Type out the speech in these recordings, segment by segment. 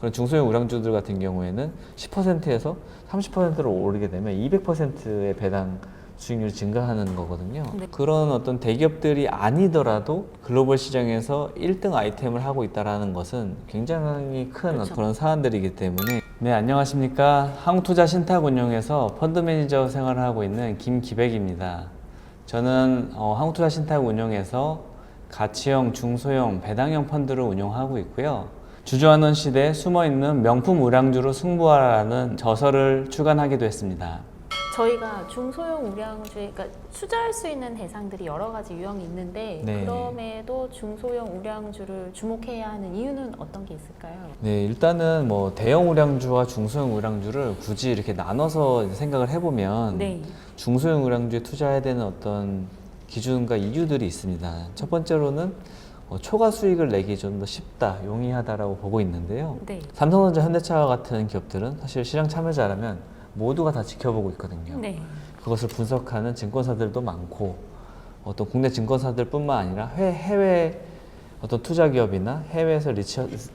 그런 중소형 우량주들 같은 경우에는 10%에서 30%로 오르게 되면 200%의 배당 수익률이 증가하는 거거든요. 네. 그런 어떤 대기업들이 아니더라도 글로벌 시장에서 1등 아이템을 하고 있다는 것은 굉장히 큰 그렇죠. 그런 사안들이기 때문에. 네, 안녕하십니까. 한국투자신탁운용에서 펀드매니저 생활을 하고 있는 김기백입니다. 저는 한국투자신탁운용에서 가치형, 중소형, 배당형 펀드를 운용하고 있고요. 주저하는 시대에 숨어있는 명품 우량주로 승부하라는 저서를 출간하기도 했습니다. 저희가 중소형 우량주, 그러니까 투자할 수 있는 대상들이 여러 가지 유형이 있는데 네. 그럼에도 중소형 우량주를 주목해야 하는 이유는 어떤 게 있을까요? 네, 일단은 뭐 대형 우량주와 중소형 우량주를 굳이 이렇게 나눠서 생각을 해보면 네. 중소형 우량주에 투자해야 되는 어떤 기준과 이유들이 있습니다. 첫 번째로는 초과 수익을 내기 좀 더 쉽다, 용이하다라고 보고 있는데요. 네. 삼성전자, 현대차와 같은 기업들은 사실 시장 참여자라면 모두가 다 지켜보고 있거든요. 네. 그것을 분석하는 증권사들도 많고 어떤 국내 증권사들뿐만 아니라 해외 어떤 투자 기업이나 해외에서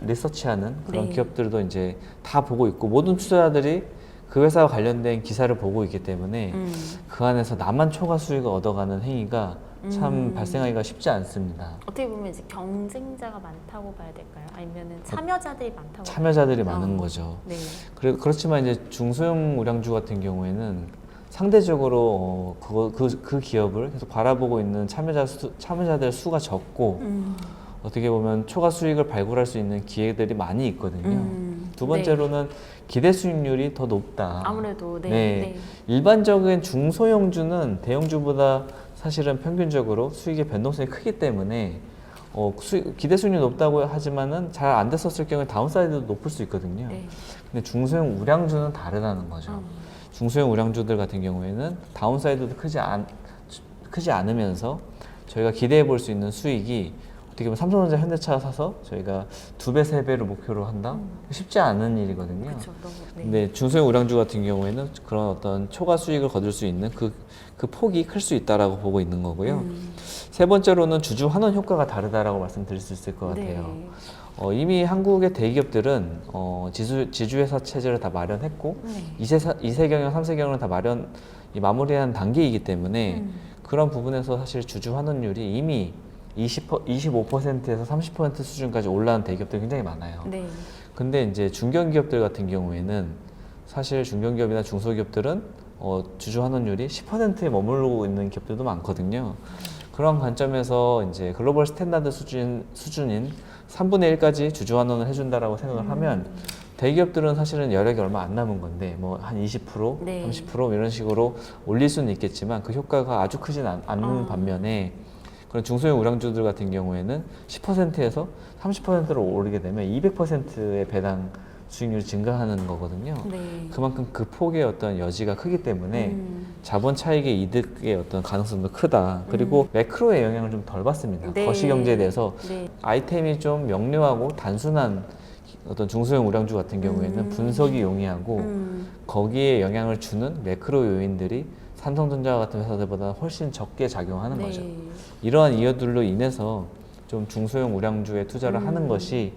리서치하는 그런 네. 기업들도 이제 다 보고 있고 모든 투자자들이 그 회사와 관련된 기사를 보고 있기 때문에 그 안에서 나만 초과 수익을 얻어가는 행위가 참 발생하기가 쉽지 않습니다. 어떻게 보면 이제 경쟁자가 많다고 봐야 될까요? 아니면은 참여자들이 많다고? 참여자들이 봐야 많은 될까요? 거죠. 네. 그렇지만 이제 중소형 우량주 같은 경우에는 상대적으로 그 기업을 계속 바라보고 있는 참여자들 수가 적고 어떻게 보면 초과 수익을 발굴할 수 있는 기회들이 많이 있거든요. 두 번째로는 기대 수익률이 더 높다. 아무래도 네. 네. 네. 일반적인 중소형주는 대형주보다 사실은 평균적으로 수익의 변동성이 크기 때문에 기대 수익률이 높다고 하지만은 잘 안 됐었을 경우에 다운사이드도 높을 수 있거든요. 네. 근데 중소형 우량주는 다르다는 거죠. 중소형 우량주들 같은 경우에는 다운사이드도 크지 않으면서 저희가 기대해 볼 수 있는 수익이 어떻게 보면 삼성전자, 현대차 사서 저희가 2배, 3배를 목표로 한다? 쉽지 않은 일이거든요. 그렇죠. 너무, 네. 근데 중소형 우량주 같은 경우에는 그런 어떤 초과 수익을 거둘 수 있는 그 폭이 클 수 있다라고 보고 있는 거고요. 세 번째로는 주주 환원 효과가 다르다라고 말씀드릴 수 있을 것 같아요. 네. 이미 한국의 대기업들은 지주회사 체제를 다 마련했고 네. 2세 경영, 3세 경영을 다 마무리한 단계이기 때문에 그런 부분에서 사실 주주 환원율이 이미 25%에서 30% 수준까지 올라온 대기업들이 굉장히 많아요. 네. 근데 이제 중견기업들 같은 경우에는 사실 중견기업이나 중소기업들은 주주 환원율이 10%에 머무르고 있는 기업들도 많거든요. 그런 관점에서 이제 글로벌 스탠다드 수준인 3분의 1까지 주주 환원을 해준다라고 생각을 하면 대기업들은 사실은 여력이 얼마 안 남은 건데 뭐 한 20%, 네. 30% 이런 식으로 올릴 수는 있겠지만 그 효과가 아주 크진 않는 반면에 그런 중소형 우량주들 같은 경우에는 10%에서 30%로 오르게 되면 200%의 배당 수익률이 증가하는 거거든요. 네. 그만큼 그 폭의 어떤 여지가 크기 때문에 자본 차익의 이득의 어떤 가능성도 크다. 그리고 매크로의 영향을 좀 덜 받습니다. 네. 거시경제에 대해서 네. 아이템이 좀 명료하고 단순한 어떤 중소형 우량주 같은 경우에는 분석이 용이하고 거기에 영향을 주는 매크로 요인들이 삼성전자 같은 회사들보다 훨씬 적게 작용하는 네. 거죠. 이러한 이유들로 인해서 좀 중소형 우량주에 투자를 하는 것이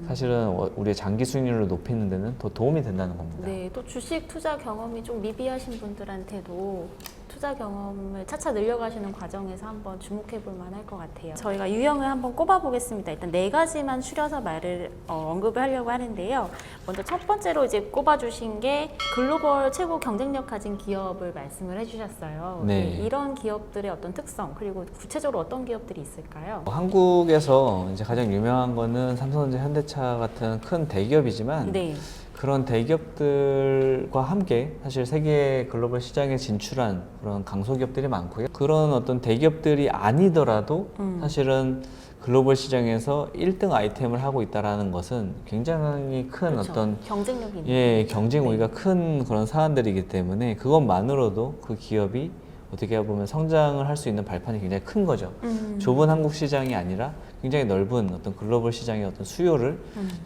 사실은 우리의 장기 수익률을 높이는 데는 더 도움이 된다는 겁니다. 네, 또 주식 투자 경험이 좀 미비하신 분들한테도 투자 경험을 차차 늘려가시는 과정에서 한번 주목해 볼 만할 것 같아요. 저희가 유형을 한번 꼽아 보겠습니다. 일단 4가지만 추려서 말을 언급을 하려고 하는데요. 먼저 첫 번째로 이제 꼽아 주신 게 글로벌 최고 경쟁력 가진 기업을 말씀을 해주셨어요. 네. 이런 기업들의 어떤 특성, 그리고 구체적으로 어떤 기업들이 있을까요? 한국에서 이제 가장 유명한 거는 삼성전자, 현대차 같은 큰 대기업이지만 네. 그런 대기업들과 함께 사실 세계 글로벌 시장에 진출한 그런 강소기업들이 많고요. 그런 어떤 대기업들이 아니더라도 사실은 글로벌 시장에서 1등 아이템을 하고 있다는 것은 굉장히 큰 그렇죠. 어떤 경쟁력이 있는 경쟁 우위가 큰 그런 사안들이기 때문에 그것만으로도 그 기업이 어떻게 보면 성장을 할 수 있는 발판이 굉장히 큰 거죠. 좁은 한국 시장이 아니라 굉장히 넓은 어떤 글로벌 시장의 어떤 수요를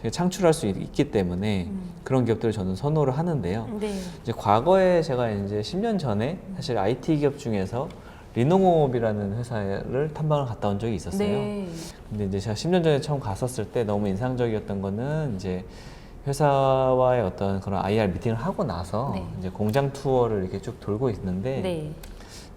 창출할 수 있기 때문에 그런 기업들을 저는 선호를 하는데요. 네. 이제 과거에 제가 이제 10년 전에 사실 IT 기업 중에서 리노모업이라는 회사를 탐방을 갔다 온 적이 있었어요. 네. 근데 이제 제가 10년 전에 처음 갔었을 때 너무 인상적이었던 거는 이제 회사와의 어떤 그런 IR 미팅을 하고 나서 네. 이제 공장 투어를 이렇게 쭉 돌고 있는데 네.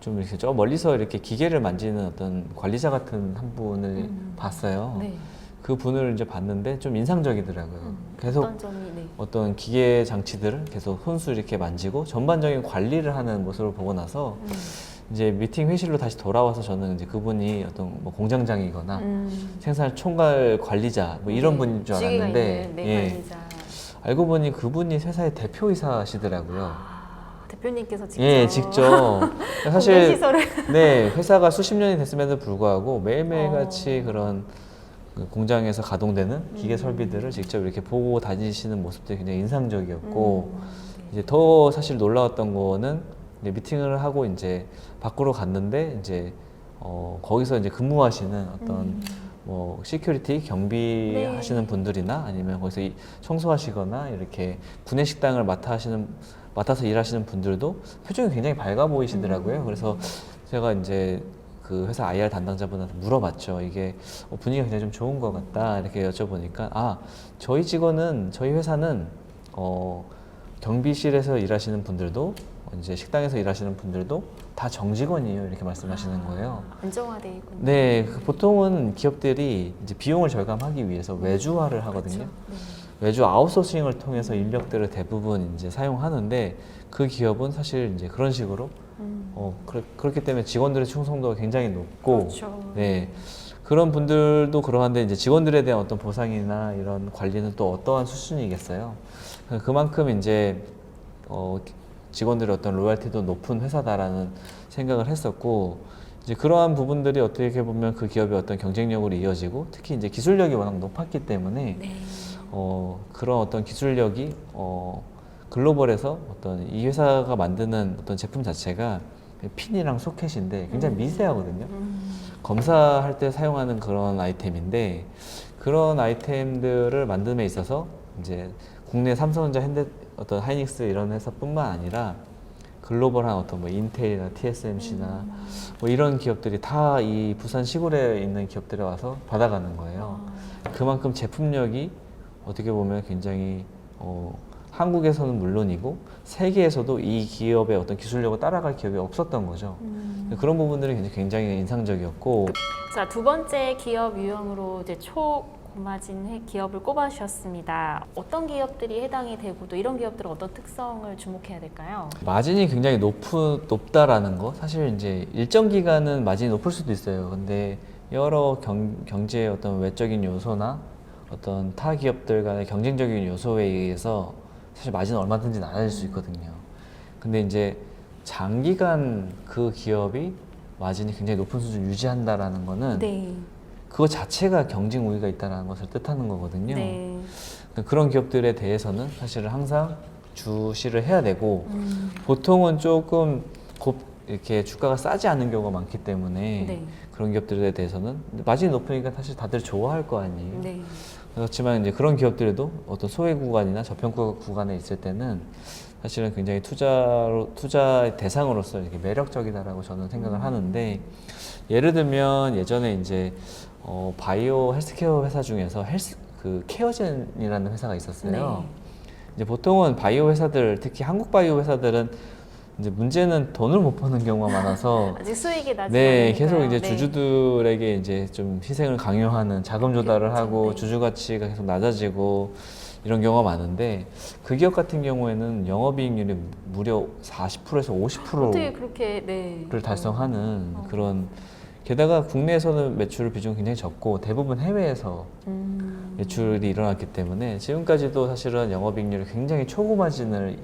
좀 이렇게 저 멀리서 이렇게 기계를 만지는 어떤 관리자 같은 한 분을 봤어요. 네. 그 분을 이제 봤는데 좀 인상적이더라고요. 계속 어떤 점이 네. 어떤 기계 장치들을 계속 손수 이렇게 만지고 전반적인 관리를 하는 모습을 보고 나서 이제 미팅 회실로 다시 돌아와서 저는 이제 그분이 어떤 뭐 공장장이거나 생산 총괄 관리자 뭐 이런 네. 분인 줄 지위가 알았는데 있는 네, 예, 관리자. 알고 보니 그분이 회사의 대표이사시더라고요. 대표님께서 직접 예, 직접. 공개 사실 시설을 네, 회사가 수십 년이 됐음에도 불구하고 매일매일같이 그런 그 공장에서 가동되는 기계 설비들을 직접 이렇게 보고 다니시는 모습들이 굉장히 인상적이었고 이제 더 사실 놀라웠던 거는 이제 미팅을 하고 이제 밖으로 갔는데 이제 거기서 이제 근무하시는 어떤 뭐 시큐리티 경비하시는 분들이나 아니면 거기서 청소하시거나 이렇게 구내식당을 맡아서 일하시는 분들도 표정이 굉장히 밝아 보이시더라고요. 그래서 제가 이제 그 회사 IR 담당자분한테 물어봤죠. 이게 분위기가 굉장히 좀 좋은 것 같다 이렇게 여쭤보니까 저희 회사는 경비실에서 일하시는 분들도 이제 식당에서 일하시는 분들도 다 정직원이에요 이렇게 말씀하시는 거예요. 안정화돼 있군요. 네, 보통은 기업들이 이제 비용을 절감하기 위해서 외주화를 하거든요. 외주 아웃소싱을 통해서 인력들을 대부분 이제 사용하는데 그 기업은 사실 이제 그런 식으로 그렇기 때문에 직원들의 충성도가 굉장히 높고 그렇죠. 네. 그런 분들도 그러한데 이제 직원들에 대한 어떤 보상이나 이런 관리는 또 어떠한 수준이겠어요. 그만큼 이제 직원들의 어떤 로열티도 높은 회사다라는 생각을 했었고 이제 그러한 부분들이 어떻게 보면 그 기업의 어떤 경쟁력으로 이어지고 특히 이제 기술력이 워낙 높았기 때문에 네. 그런 어떤 기술력이 글로벌에서 어떤 이 회사가 만드는 어떤 제품 자체가 핀이랑 소켓인데 굉장히 미세하거든요. 검사할 때 사용하는 그런 아이템인데 그런 아이템들을 만듦에 있어서 이제 국내 삼성전자, 어떤 하이닉스 이런 회사뿐만 아니라 글로벌한 어떤 뭐 인텔이나 TSMC나 뭐 이런 기업들이 다 이 부산 시골에 있는 기업들에 와서 받아가는 거예요. 그만큼 제품력이 어떻게 보면 굉장히 한국에서는 물론이고 세계에서도 이 기업의 어떤 기술력을 따라갈 기업이 없었던 거죠. 그런 부분들이 굉장히 인상적이었고 자, 두 번째 기업 유형으로 이제 초고마진 기업을 꼽아주셨습니다. 어떤 기업들이 해당이 되고 또 이런 기업들은 어떤 특성을 주목해야 될까요? 마진이 굉장히 높다라는 거 사실 이제 일정 기간은 마진이 높을 수도 있어요. 근데 여러 경제의 어떤 외적인 요소나 어떤 타 기업들 간의 경쟁적인 요소에 의해서 사실 마진은 얼마든지 낮아질 수 있거든요. 근데 이제 장기간 그 기업이 마진이 굉장히 높은 수준을 유지한다라는 거는 네. 그거 자체가 경쟁 우위가 있다는 것을 뜻하는 거거든요. 네. 그런 기업들에 대해서는 사실은 항상 주시를 해야 되고 보통은 조금 이렇게 주가가 싸지 않은 경우가 많기 때문에 네. 그런 기업들에 대해서는 마진이 높으니까 사실 다들 좋아할 거 아니에요. 네. 그렇지만 이제 그런 기업들에도 어떤 소외 구간이나 저평가 구간에 있을 때는 사실은 굉장히 투자 대상으로서 이렇게 매력적이다라고 저는 생각을 하는데 예를 들면 예전에 이제 바이오 헬스케어 회사 중에서 그 케어젠이라는 회사가 있었어요. 네. 이제 보통은 바이오 회사들 특히 한국 바이오 회사들은 이제 문제는 돈을 못 버는 경우가 많아서 아직 수익이 나지 네, 않으니까요. 계속 이제 네. 주주들에게 이제 좀 희생을 강요하는 자금 조달을 그렇죠. 하고 네. 주주 가치가 계속 낮아지고 이런 경우가 많은데 그 기업 같은 경우에는 영업이익률이 무려 40%에서 50%를 어떻게 그렇게 네. 달성하는 그런 게다가 국내에서는 매출 비중이 굉장히 적고 대부분 해외에서 매출이 일어났기 때문에 지금까지도 사실은 영업이익률이 굉장히 초고마진을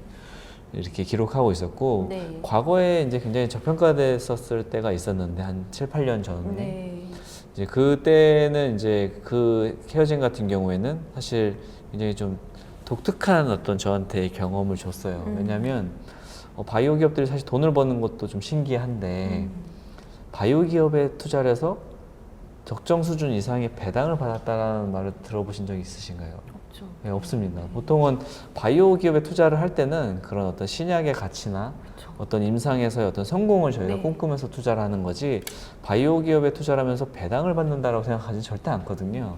이렇게 기록하고 있었고 네. 과거에 이제 굉장히 저평가됐었을 때가 있었는데 한 7, 8년 전에 네. 이제 그때는 이제 그 케어젠 같은 경우에는 사실 굉장히 좀 독특한 어떤 저한테 경험을 줬어요. 왜냐하면 바이오 기업들이 사실 돈을 버는 것도 좀 신기한데 바이오 기업에 투자를 해서 적정 수준 이상의 배당을 받았다라는 말을 들어보신 적 있으신가요? 없죠. 네, 없습니다. 보통은 바이오 기업에 투자를 할 때는 그런 어떤 신약의 가치나 그렇죠. 어떤 임상에서의 어떤 성공을 저희가 네. 꿈꾸면서 투자를 하는 거지 바이오 기업에 투자를 하면서 배당을 받는다라고 생각하지 절대 않거든요.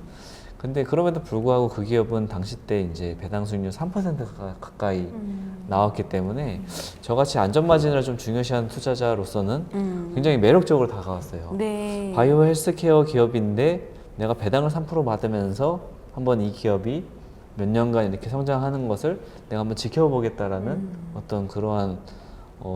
근데 그럼에도 불구하고 그 기업은 당시 때 이제 배당 수익률 3%가 가까이 나왔기 때문에 저같이 안전마진을 좀 중요시하는 투자자로서는 굉장히 매력적으로 다가왔어요. 네. 바이오 헬스케어 기업인데 내가 배당을 3% 받으면서 한번 이 기업이 몇 년간 이렇게 성장하는 것을 내가 한번 지켜보겠다라는 어떤 그러한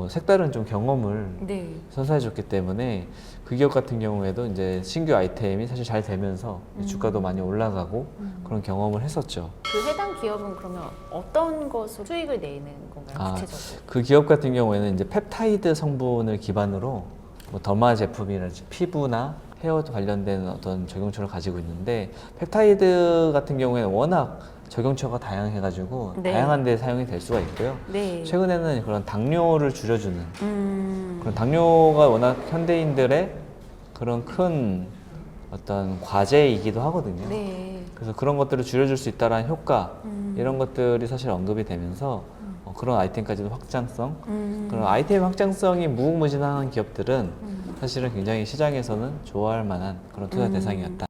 색다른 좀 경험을 네. 선사해줬기 때문에 그 기업 같은 경우에도 이제 신규 아이템이 사실 잘 되면서 주가도 많이 올라가고 그런 경험을 했었죠. 그 해당 기업은 그러면 어떤 것으로 수익을 내는 건가요? 아, 구체적으로? 그 기업 같은 경우에는 이제 펩타이드 성분을 기반으로 뭐 더마 제품이라든지 피부나 헤어 관련된 어떤 적용처를 가지고 있는데 펩타이드 같은 경우에는 워낙 적용처가 다양해가지고 네. 다양한 데 사용이 될 수가 있고요. 네. 최근에는 그런 당뇨를 줄여주는 그런 당뇨가 워낙 현대인들의 그런 큰 어떤 과제이기도 하거든요. 네. 그래서 그런 것들을 줄여줄 수 있다라는 효과 이런 것들이 사실 언급이 되면서 그런 아이템까지도 확장성 그런 아이템 확장성이 무궁무진한 기업들은 사실은 굉장히 시장에서는 좋아할 만한 그런 투자 대상이었다.